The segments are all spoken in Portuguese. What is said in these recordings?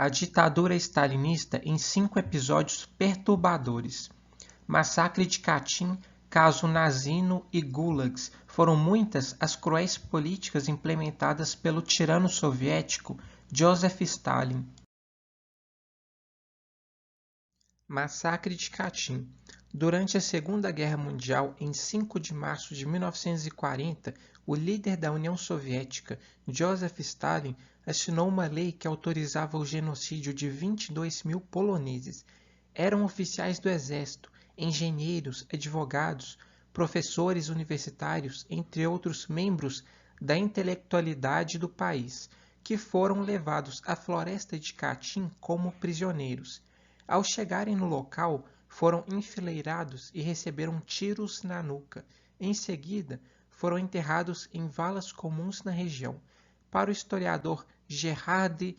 A ditadura stalinista em 5 episódios perturbadores. Massacre de Katyn, caso Nazino e Gulags. Foram muitas as cruéis políticas implementadas pelo tirano soviético Joseph Stalin. Massacre de Katyn. Durante a Segunda Guerra Mundial, em 5 de março de 1940, o líder da União Soviética, Joseph Stalin, assinou uma lei que autorizava o genocídio de 22 mil poloneses. Eram oficiais do exército, engenheiros, advogados, professores universitários, entre outros membros da intelectualidade do país, que foram levados à floresta de Katyn como prisioneiros. Ao chegarem no local, foram enfileirados e receberam tiros na nuca. Em seguida, foram enterrados em valas comuns na região. Para o historiador Gerhard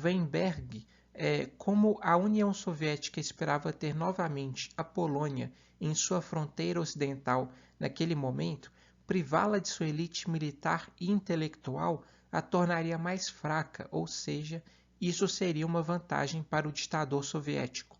Weinberg, como a União Soviética esperava ter novamente a Polônia em sua fronteira ocidental naquele momento, privá-la de sua elite militar e intelectual a tornaria mais fraca, ou seja, isso seria uma vantagem para o ditador soviético.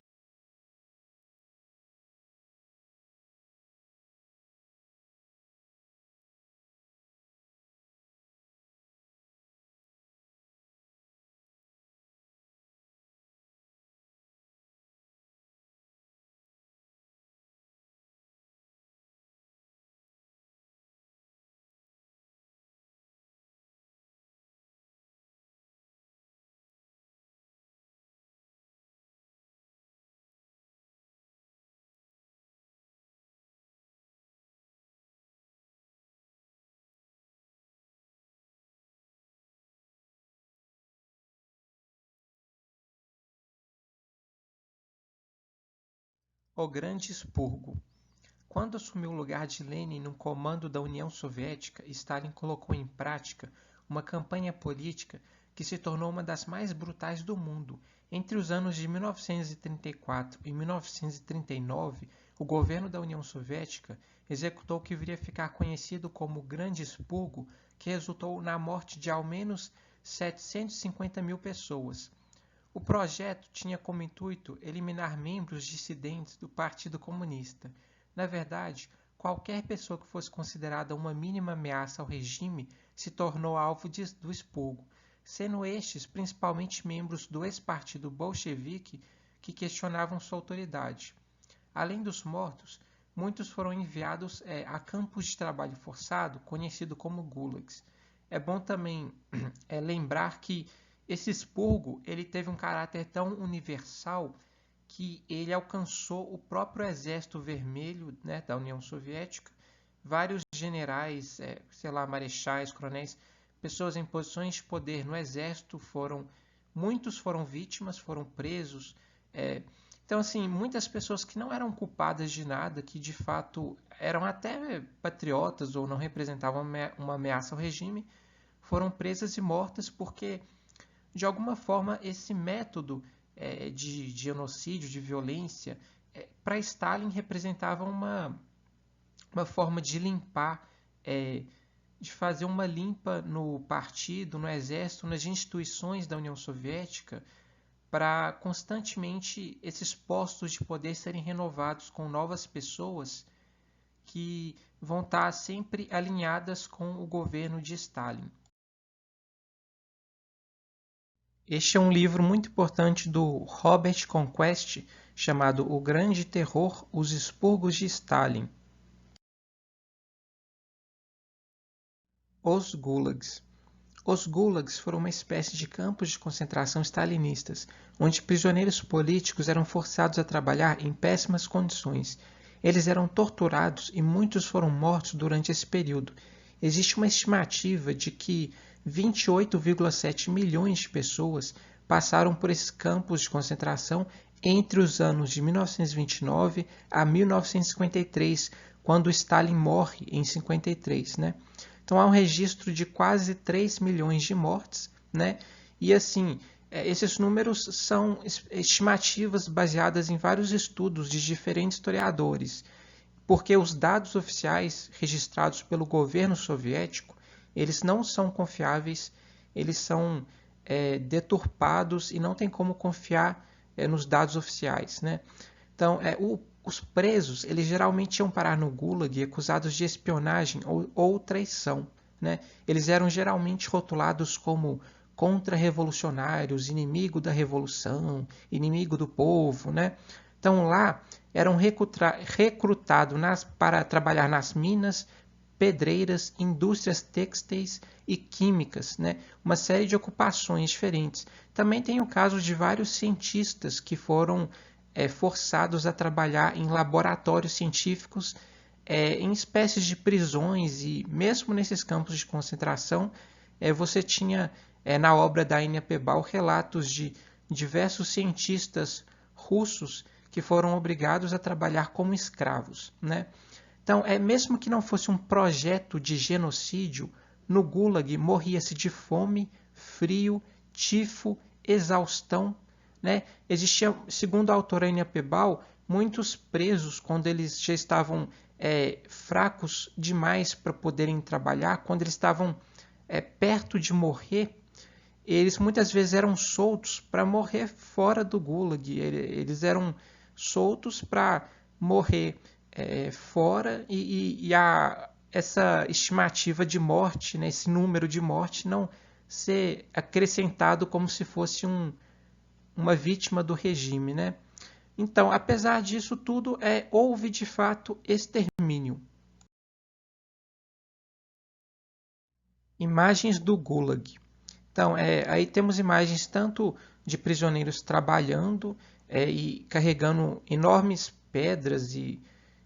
O Grande Expurgo. Quando assumiu o lugar de Lenin no comando da União Soviética, Stalin colocou em prática uma campanha política que se tornou uma das mais brutais do mundo. Entre os anos de 1934 e 1939, o governo da União Soviética executou o que viria a ficar conhecido como Grande Expurgo, que resultou na morte de ao menos 750 mil pessoas. O projeto tinha como intuito eliminar membros dissidentes do Partido Comunista. Na verdade, qualquer pessoa que fosse considerada uma mínima ameaça ao regime se tornou alvo do expurgo, sendo estes principalmente membros do ex-partido bolchevique que questionavam sua autoridade. Além dos mortos, muitos foram enviados a campos de trabalho forçado, conhecido como gulags. É bom também lembrar que esse expurgo ele teve um caráter tão universal que ele alcançou o próprio Exército Vermelho, né, da União Soviética, vários generais, marechais, coronéis, pessoas em posições de poder no Exército muitos foram vítimas, foram presos. Então, assim, muitas pessoas que não eram culpadas de nada, que de fato eram até patriotas ou não representavam uma ameaça ao regime, foram presas e mortas porque de alguma forma, esse método de genocídio, de violência, para Stalin representava uma forma de limpar, de fazer uma limpa no partido, no exército, nas instituições da União Soviética, para constantemente esses postos de poder serem renovados com novas pessoas que vão estar sempre alinhadas com o governo de Stalin. Este é um livro muito importante do Robert Conquest, chamado O Grande Terror, Os Expurgos de Stalin. Os Gulags. Os Gulags foram uma espécie de campos de concentração stalinistas, onde prisioneiros políticos eram forçados a trabalhar em péssimas condições. Eles eram torturados e muitos foram mortos durante esse período. Existe uma estimativa de que 28,7 milhões de pessoas passaram por esses campos de concentração entre os anos de 1929 a 1953, quando Stalin morre em 53, né? Então há um registro de quase 3 milhões de mortes, né? E assim, esses números são estimativas baseadas em vários estudos de diferentes historiadores, porque os dados oficiais registrados pelo governo soviético, eles não são confiáveis, eles são deturpados e não tem como confiar nos dados oficiais, né? Então, os presos, eles geralmente iam parar no Gulag acusados de espionagem ou traição, né? Eles eram geralmente rotulados como contra-revolucionários, inimigo da revolução, inimigo do povo, né? Então lá eram recrutados para trabalhar nas minas, pedreiras, indústrias têxteis e químicas, né? Uma série de ocupações diferentes. Também tem o caso de vários cientistas que foram forçados a trabalhar em laboratórios científicos, em espécies de prisões, e mesmo nesses campos de concentração, você tinha na obra da Ania Pebal relatos de diversos cientistas russos que foram obrigados a trabalhar como escravos, né? Então, mesmo que não fosse um projeto de genocídio, no Gulag morria-se de fome, frio, tifo, exaustão, né? Existia, segundo a autora Ania Pebal, muitos presos quando eles já estavam fracos demais para poderem trabalhar, quando eles estavam perto de morrer, eles muitas vezes eram soltos para morrer fora do Gulag. Eles eram soltos para morrer fora essa estimativa de morte, né, esse número de morte não ser acrescentado como se fosse uma vítima do regime, né? Então, apesar disso tudo, houve de fato extermínio. Imagens do Gulag. Então, aí temos imagens tanto de prisioneiros trabalhando e carregando enormes pedras e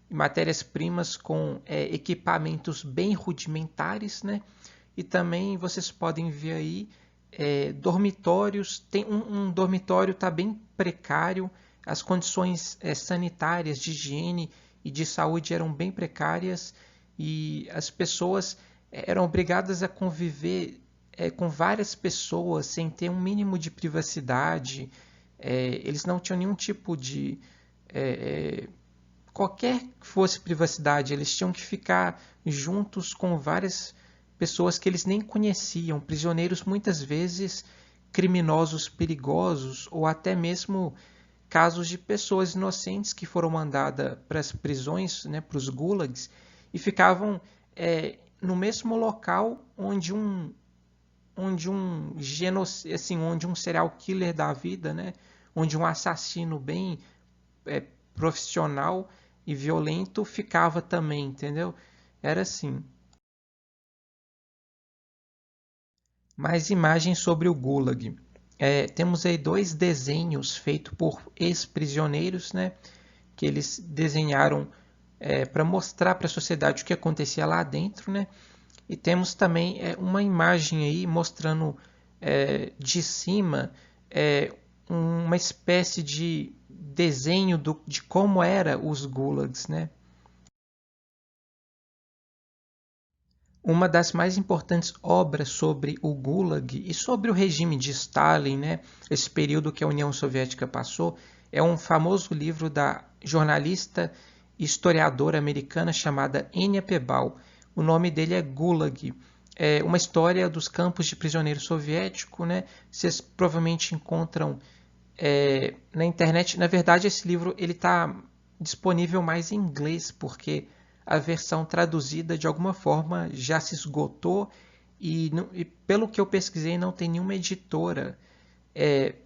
matérias-primas com equipamentos bem rudimentares, né? E também vocês podem ver aí dormitórios. Tem um dormitório está bem precário, as condições sanitárias, de higiene e de saúde eram bem precárias e as pessoas eram obrigadas a conviver com várias pessoas sem ter um mínimo de privacidade. Eles não tinham nenhum tipo de qualquer que fosse privacidade, eles tinham que ficar juntos com várias pessoas que eles nem conheciam, prisioneiros muitas vezes criminosos perigosos ou até mesmo casos de pessoas inocentes que foram mandadas para as prisões, né, para os gulags, e ficavam no mesmo local onde onde um serial killer da vida, né, onde um assassino bem profissional e violento ficava também, entendeu? Era assim. Mais imagens sobre o Gulag. Temos aí dois desenhos feitos por ex-prisioneiros, né? Que eles desenharam para mostrar para a sociedade o que acontecia lá dentro, né? E temos também uma imagem aí mostrando de cima uma espécie de desenho de como era os gulags, né? Uma das mais importantes obras sobre o Gulag e sobre o regime de Stalin, né, esse período que a União Soviética passou, é um famoso livro da jornalista e historiadora americana chamada Ania Pebal. O nome dele é Gulag. É uma história dos campos de prisioneiro soviético, né? Vocês provavelmente encontram na internet. Na verdade, esse livro ele está disponível mais em inglês, porque a versão traduzida de alguma forma já se esgotou e pelo que eu pesquisei não tem nenhuma editora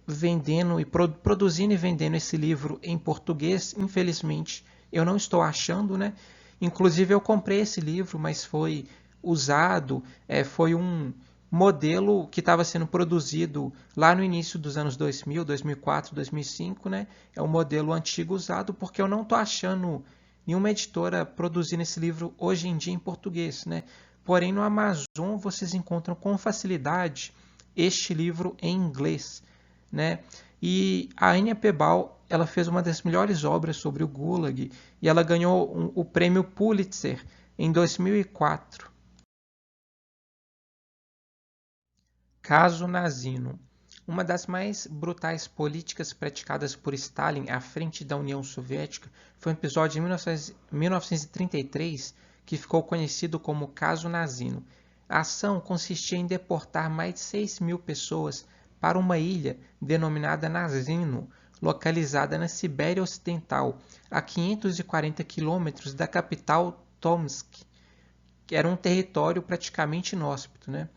vendendo e produzindo e vendendo esse livro em português. Infelizmente eu não estou achando, né? Inclusive eu comprei esse livro, mas foi usado, foi um modelo que estava sendo produzido lá no início dos anos 2000, 2004, 2005, né? É um modelo antigo usado porque eu não estou achando nenhuma editora produzindo esse livro hoje em dia em português, né? Porém, no Amazon vocês encontram com facilidade este livro em inglês, né? E a Ania Pebal, ela fez uma das melhores obras sobre o Gulag e ela ganhou o prêmio Pulitzer em 2004. Caso Nazino. Uma das mais brutais políticas praticadas por Stalin à frente da União Soviética foi um episódio em 1933 que ficou conhecido como Caso Nazino. A ação consistia em deportar mais de 6.000 pessoas para uma ilha denominada Nazino, localizada na Sibéria Ocidental, a 540 quilômetros da capital Tomsk, que era um território praticamente inóspito, né?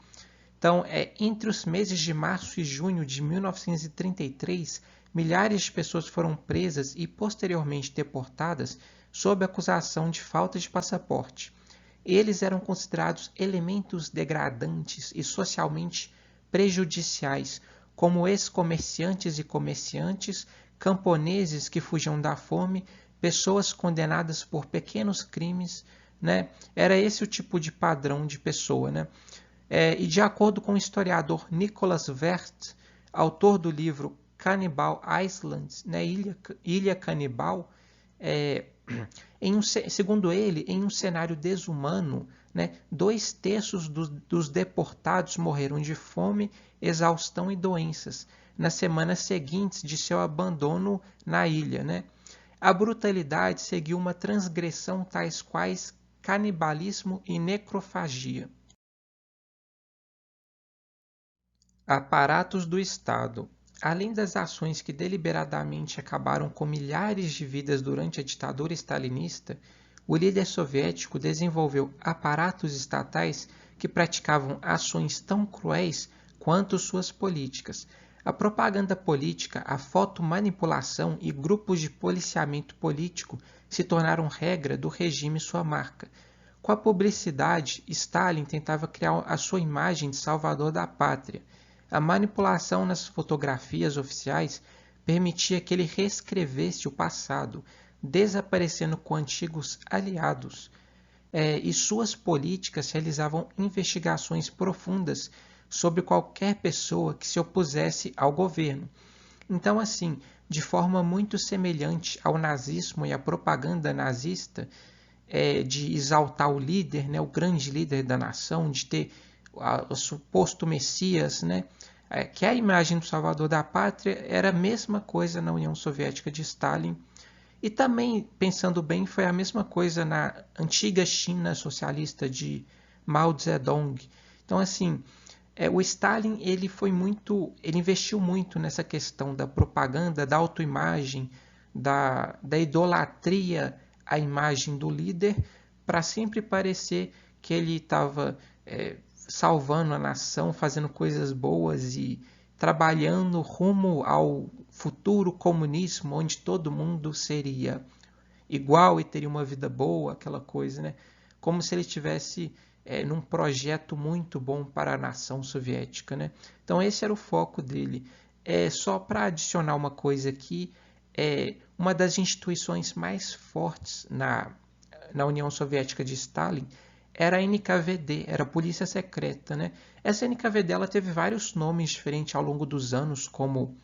Então, entre os meses de março e junho de 1933, milhares de pessoas foram presas e posteriormente deportadas sob acusação de falta de passaporte. Eles eram considerados elementos degradantes e socialmente prejudiciais, como ex-comerciantes e comerciantes, camponeses que fugiam da fome, pessoas condenadas por pequenos crimes, né? Era esse o tipo de padrão de pessoa, né? E de acordo com o historiador Nicholas Werth, autor do livro Cannibal Island, né, Ilha Canibal, segundo ele, em um cenário desumano, né, 2/3 dos deportados morreram de fome, exaustão e doenças nas semanas seguintes de seu abandono na ilha. Né? A brutalidade seguiu uma transgressão tais quais canibalismo e necrofagia. Aparatos do Estado. Além das ações que deliberadamente acabaram com milhares de vidas durante a ditadura stalinista, o líder soviético desenvolveu aparatos estatais que praticavam ações tão cruéis quanto suas políticas. A propaganda política, a fotomanipulação e grupos de policiamento político se tornaram regra do regime e sua marca. Com a publicidade, Stalin tentava criar a sua imagem de salvador da pátria. A manipulação nas fotografias oficiais permitia que ele reescrevesse o passado, desaparecendo com antigos aliados. E suas políticas realizavam investigações profundas sobre qualquer pessoa que se opusesse ao governo. Então, assim, de forma muito semelhante ao nazismo e à propaganda nazista, de exaltar o líder, né, o grande líder da nação, de ter o suposto Messias, né, que é a imagem do salvador da pátria, era a mesma coisa na União Soviética de Stalin. E também, pensando bem, foi a mesma coisa na antiga China socialista de Mao Zedong. Então, assim, o Stalin ele investiu muito nessa questão da propaganda, da autoimagem, da idolatria à imagem do líder, para sempre parecer que ele estava salvando a nação, fazendo coisas boas e trabalhando rumo ao futuro comunismo, onde todo mundo seria igual e teria uma vida boa, aquela coisa, né? Como se ele estivesse num projeto muito bom para a nação soviética, né? Então esse era o foco dele. Só para adicionar uma coisa aqui, uma das instituições mais fortes na União Soviética de Stalin era a NKVD, era a Polícia Secreta, né? Essa NKVD ela teve vários nomes diferentes ao longo dos anos, como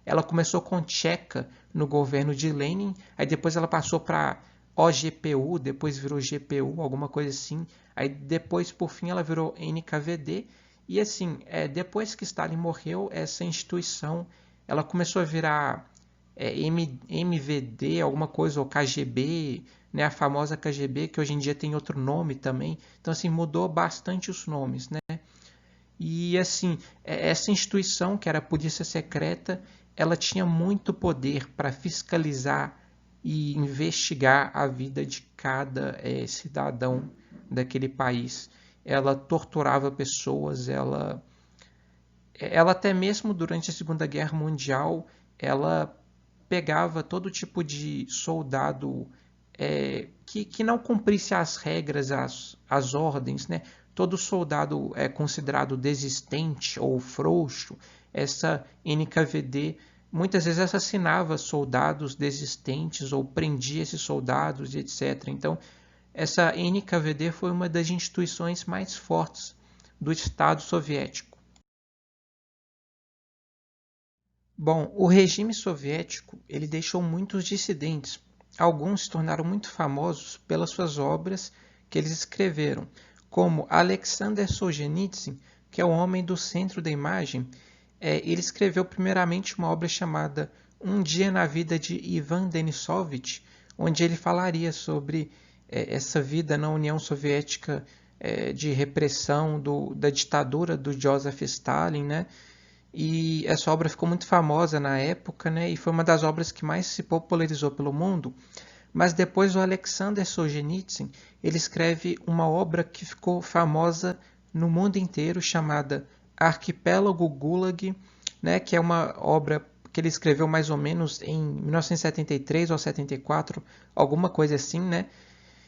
ela começou com Tcheca no governo de Lenin, aí depois ela passou para OGPU, depois virou GPU, alguma coisa assim, aí depois por fim ela virou NKVD, e assim, depois que Stalin morreu, essa instituição ela começou a virar MVD, alguma coisa, ou KGB, né, a famosa KGB, que hoje em dia tem outro nome também. Então, assim, mudou bastante os nomes, né? E, assim, essa instituição, que era a Polícia Secreta, ela tinha muito poder para fiscalizar e investigar a vida de cada cidadão daquele país. Ela torturava pessoas, ela até mesmo durante a Segunda Guerra Mundial, ela pegava todo tipo de soldado que não cumprisse as regras, as ordens, né? Todo soldado é considerado desistente ou frouxo. Essa NKVD muitas vezes assassinava soldados desistentes ou prendia esses soldados, etc. Então, essa NKVD foi uma das instituições mais fortes do Estado soviético. Bom, o regime soviético ele deixou muitos dissidentes. Alguns se tornaram muito famosos pelas suas obras que eles escreveram, como Alexander Solzhenitsyn, que é o homem do centro da imagem. Ele escreveu primeiramente uma obra chamada Um Dia na Vida de Ivan Denisovich, onde ele falaria sobre essa vida na União Soviética de repressão da ditadura do Joseph Stalin, né? e essa obra ficou muito famosa na época, né, e foi uma das obras que mais se popularizou pelo mundo. Mas depois o Alexander Solzhenitsyn, ele escreve uma obra que ficou famosa no mundo inteiro, chamada Arquipélago Gulag, né, que é uma obra que ele escreveu mais ou menos em 1973 ou 74, alguma coisa assim, né?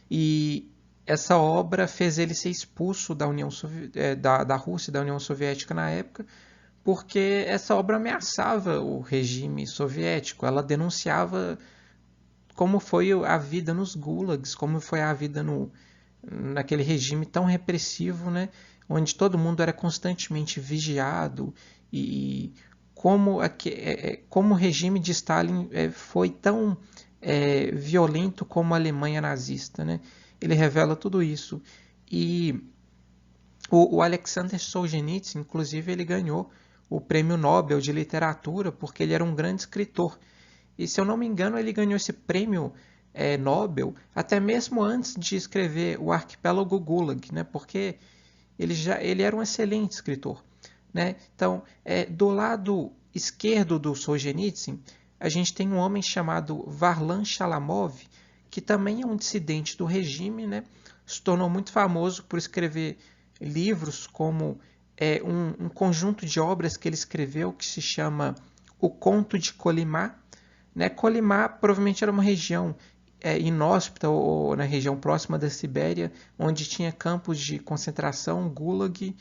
E essa obra fez ele ser expulso da Rússia e da União Soviética na época, porque essa obra ameaçava o regime soviético. Ela denunciava como foi a vida nos gulags, como foi a vida naquele regime tão repressivo, né? Onde todo mundo era constantemente vigiado e como o regime de Stalin foi tão violento como a Alemanha nazista, né? Ele revela tudo isso. E o Alexander Solzhenitsyn, inclusive, ele ganhou o Prêmio Nobel de Literatura porque ele era um grande escritor. E se eu não me engano, ele ganhou esse prêmio Nobel até mesmo antes de escrever o Arquipélago Gulag, né? Porque ele era um excelente escritor, né? Então, do lado esquerdo do Solzhenitsyn, a gente tem um homem chamado Varlam Shalamov, que também é um dissidente do regime, né? Se tornou muito famoso por escrever livros como um conjunto de obras que ele escreveu que se chama O Conto de Kolimá, né? Kolimá provavelmente era uma região inóspita ou na região próxima da Sibéria, onde tinha campos de concentração, Gulag.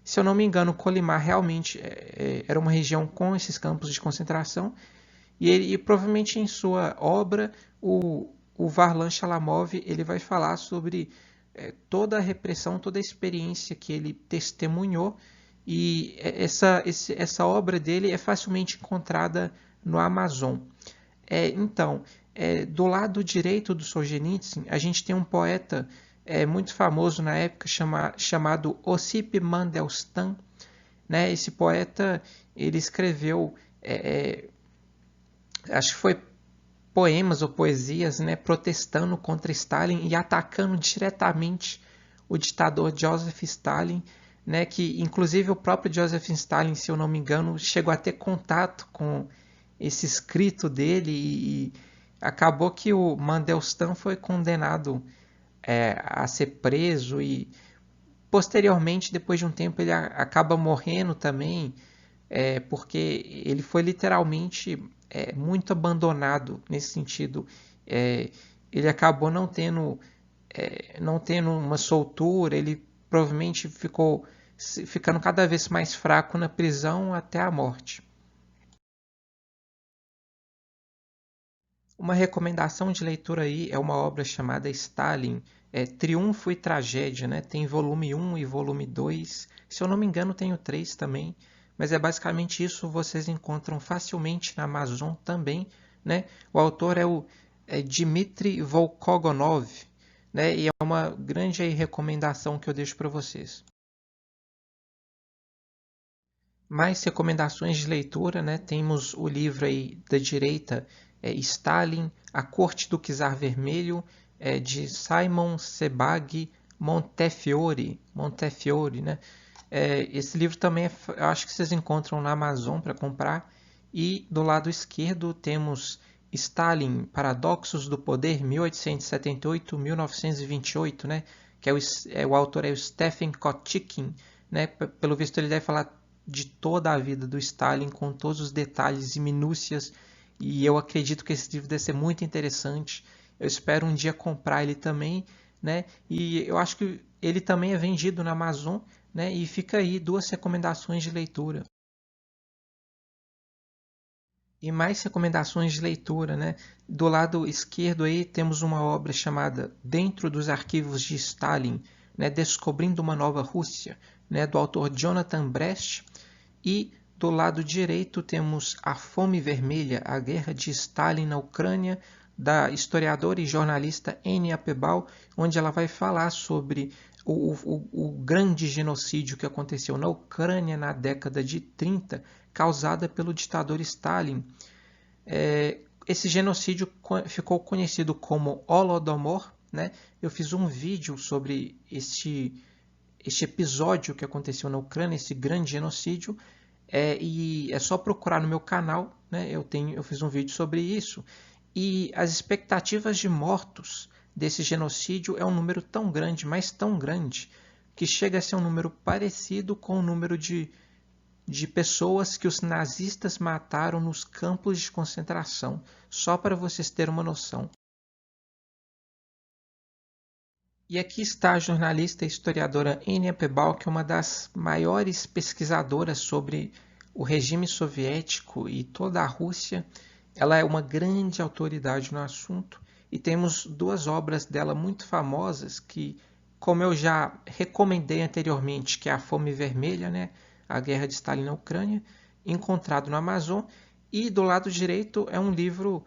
Se eu não me engano, Kolimá realmente era uma região com esses campos de concentração. E provavelmente em sua obra, o Varlam Shalamov ele vai falar sobre toda a repressão, toda a experiência que ele testemunhou. E essa obra dele é facilmente encontrada no Amazon. Então, do lado direito do Solzhenitsyn, a gente tem um poeta muito famoso na época chamado Osip Mandelstam, né? Esse poeta ele escreveu, acho que foi poemas ou poesias, né, protestando contra Stalin e atacando diretamente o ditador Joseph Stalin, né, que inclusive o próprio Joseph Stalin, se eu não me engano, chegou a ter contato com esse escrito dele e acabou que o Mandelstam foi condenado a ser preso e posteriormente, depois de um tempo, ele acaba morrendo também, porque ele foi literalmente muito abandonado nesse sentido. Ele acabou não tendo uma soltura, ele provavelmente ficou ficando cada vez mais fraco na prisão até a morte. Uma recomendação de leitura aí é uma obra chamada Stalin, Triunfo e Tragédia, né? Tem volume 1 e volume 2. Se eu não me engano, tem o 3 também. Mas é basicamente isso, vocês encontram facilmente na Amazon também, né? O autor é o Dmitry Volkogonov, né? E é uma grande aí, recomendação que eu deixo para vocês. Mais recomendações de leitura, né? Temos o livro aí da direita, Stalin, A Corte do Czar Vermelho, de Simon Sebag Montefiore, né? Esse livro também eu acho que vocês encontram na Amazon para comprar. E do lado esquerdo temos Stalin, Paradoxos do Poder, 1878-1928, né? Que o autor é o Stephen Kotkin, né? Pelo visto ele deve falar de toda a vida do Stalin, com todos os detalhes e minúcias, e eu acredito que esse livro deve ser muito interessante. Eu espero um dia comprar ele também, né? E eu acho que ele também é vendido na Amazon, né? E fica aí duas recomendações de leitura. E mais recomendações de leitura, né? Do lado esquerdo aí temos uma obra chamada Dentro dos Arquivos de Stalin, né? Descobrindo uma Nova Rússia, né? Do autor Jonathan Brest. E do lado direito temos A Fome Vermelha, a Guerra de Stalin na Ucrânia, da historiadora e jornalista Annie Applebaum, onde ela vai falar sobre o grande genocídio que aconteceu na Ucrânia na década de 30, causada pelo ditador Stalin. Esse genocídio ficou conhecido como Holodomor, né? Eu fiz um vídeo sobre este episódio que aconteceu na Ucrânia, esse grande genocídio. e é só procurar no meu canal, né? Eu fiz um vídeo sobre isso. E as expectativas de mortos desse genocídio é um número tão grande, mas tão grande, que chega a ser um número parecido com o número de pessoas que os nazistas mataram nos campos de concentração, só para vocês terem uma noção. E aqui está a jornalista e historiadora Anne Applebaum, que é uma das maiores pesquisadoras sobre o regime soviético e toda a Rússia. Ela é uma grande autoridade no assunto e temos duas obras dela muito famosas que, como eu já recomendei anteriormente, que é A Fome Vermelha, né? A Guerra de Stalin na Ucrânia, encontrado no Amazon, e do lado direito é um livro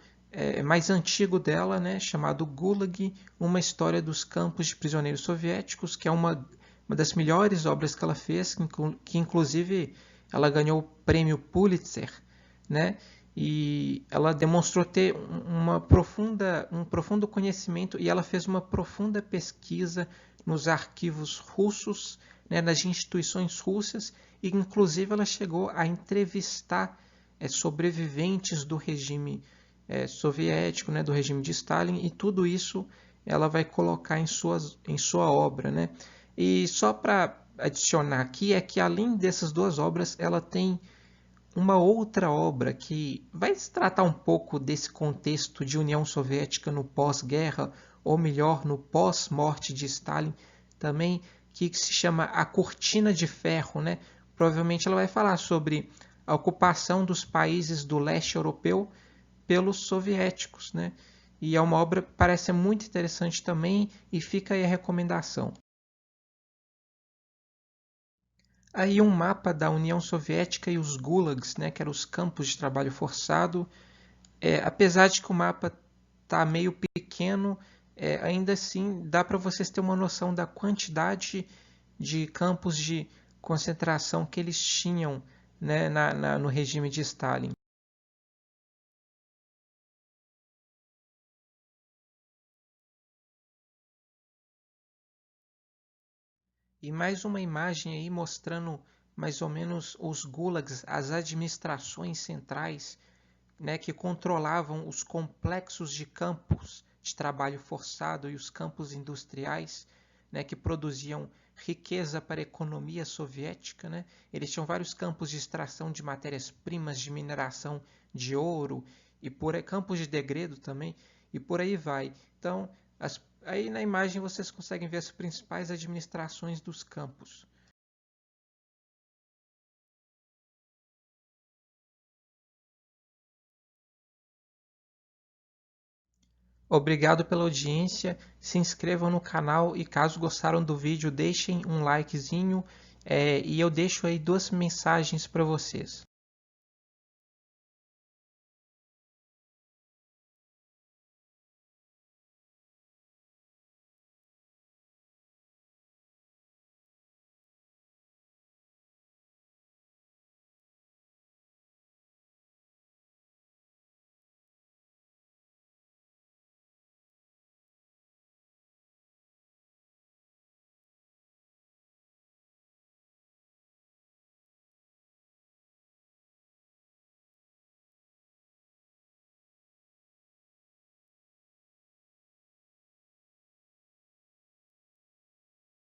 mais antigo dela, né, chamado Gulag, uma história dos campos de prisioneiros soviéticos, que é uma das melhores obras que ela fez, que inclusive ela ganhou o prêmio Pulitzer, né, e ela demonstrou ter um profundo conhecimento e ela fez uma profunda pesquisa nos arquivos russos, né, nas instituições russas, e inclusive ela chegou a entrevistar sobreviventes do regime soviético, né, do regime de Stalin, e tudo isso ela vai colocar em sua obra, né? E só para adicionar aqui é que além dessas duas obras, ela tem uma outra obra que vai se tratar um pouco desse contexto de União Soviética no pós-guerra, ou melhor, no pós-morte de Stalin, também, que se chama A Cortina de Ferro, né? Provavelmente ela vai falar sobre a ocupação dos países do leste europeu pelos soviéticos, né? E é uma obra que parece muito interessante também, e fica aí a recomendação. Aí um mapa da União Soviética e os gulags, né, que eram os campos de trabalho forçado. Apesar de que o mapa está meio pequeno, ainda assim dá para vocês terem uma noção da quantidade de campos de concentração que eles tinham, né, no regime de Stalin. E mais uma imagem aí mostrando mais ou menos os gulags, as administrações centrais, né, que controlavam os complexos de campos de trabalho forçado e os campos industriais, né, que produziam riqueza para a economia soviética. Né? Eles tinham vários campos de extração de matérias-primas, de mineração de ouro, e campos de degredo também, e por aí vai. Então, aí na imagem vocês conseguem ver as principais administrações dos campos. Obrigado pela audiência, se inscrevam no canal e caso gostaram do vídeo deixem um likezinho, e eu deixo aí duas mensagens para vocês.